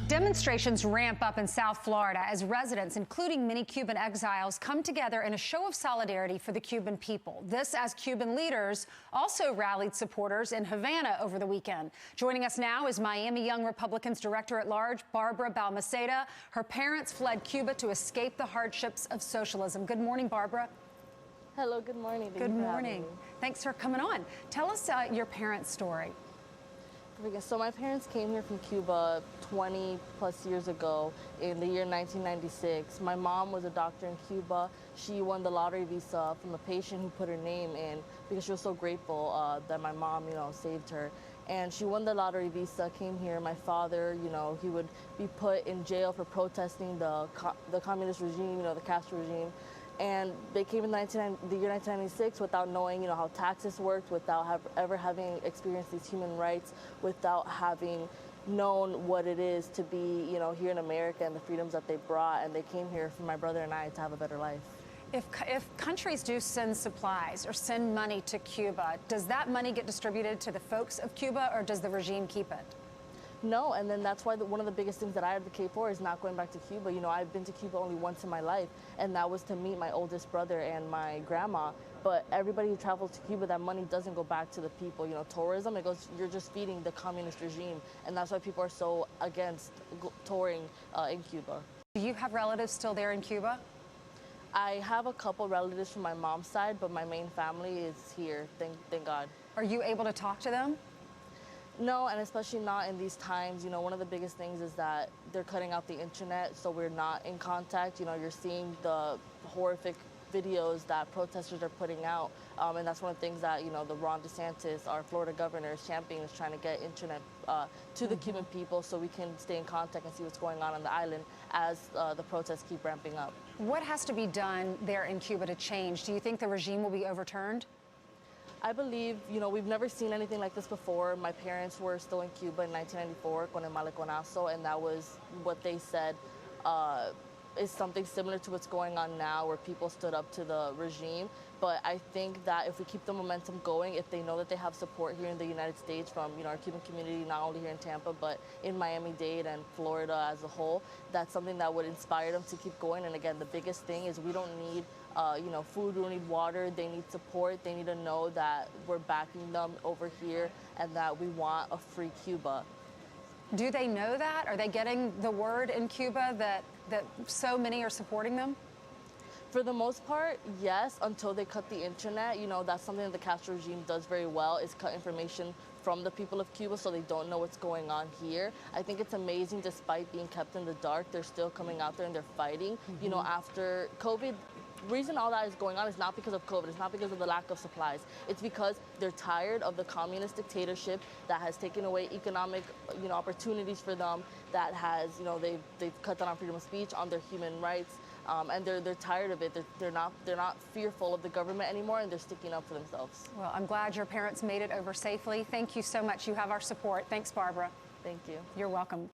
Demonstrations ramp up in South Florida as residents, including many Cuban exiles, come together in a show of solidarity for the Cuban people. This as Cuban leaders also rallied supporters in Havana over the weekend. Joining us now is Miami Young Republicans Director at Large, Barbara Balmaseda. Her parents fled Cuba to escape the hardships of socialism. Good morning, Barbara. Hello, good morning. Good morning. Thanks for coming on. Tell us your parents' story. So my parents came here from Cuba 20 plus years ago in the year 1996. My mom was a doctor in Cuba. She won the lottery visa from a patient who put her name in because she was so grateful that my mom, saved her. And she won the lottery visa, came here. My father, he would be put in jail for protesting the communist regime, the Castro regime. And they came in the year 1996 without knowing, how taxes worked, without ever having experienced these human rights, without having known what it is to be, here in America and the freedoms that they brought. And they came here for my brother and I to have a better life. If countries do send supplies or send money to Cuba, does that money get distributed to the folks of Cuba, or does the regime keep it? No, and then that's why one of the biggest things that I advocate for is not going back to Cuba. I've been to Cuba only once in my life, and that was to meet my oldest brother and my grandma. But everybody who travels to Cuba, that money doesn't go back to the people. Tourism, you're just feeding the communist regime, and that's why people are so against touring in Cuba. Do you have relatives still there in Cuba? I have a couple relatives from my mom's side, but my main family is here, thank God. Are you able to talk to them? No, and especially not in these times. One of the biggest things is that they're cutting out the internet, so we're not in contact. You're seeing the horrific videos that protesters are putting out, and that's one of the things that, the Ron DeSantis, our Florida governor, is championing, is trying to get internet to the Cuban people so we can stay in contact and see what's going on the island as the protests keep ramping up. What has to be done there in Cuba to change? Do you think the regime will be overturned? I believe, we've never seen anything like this before. My parents were still in Cuba in 1994 con el maleconazo, and that was what they said is something similar to what's going on now, where people stood up to the regime. But I think that if we keep the momentum going, if they know that they have support here in the United States from, our Cuban community, not only here in Tampa, but in Miami-Dade and Florida as a whole, that's something that would inspire them to keep going. And again, the biggest thing is we don't need food, we don't need water. They need support. They need to know that we're backing them over here and that we want a free Cuba. Do they know that? Are they getting the word in Cuba that so many are supporting them? For the most part, yes, until they cut the internet. That's something that the Castro regime does very well, is cut information from the people of Cuba so they don't know what's going on here. I think it's amazing, despite being kept in the dark, they're still coming out there and they're fighting. After COVID, the reason all that is going on is not because of COVID. It's not because of the lack of supplies. It's because they're tired of the communist dictatorship that has taken away economic, opportunities for them. That has, they've cut down on freedom of speech, on their human rights, and they're tired of it. They're not fearful of the government anymore, and they're sticking up for themselves. Well, I'm glad your parents made it over safely. Thank you so much. You have our support. Thanks, Barbara. Thank you. You're welcome.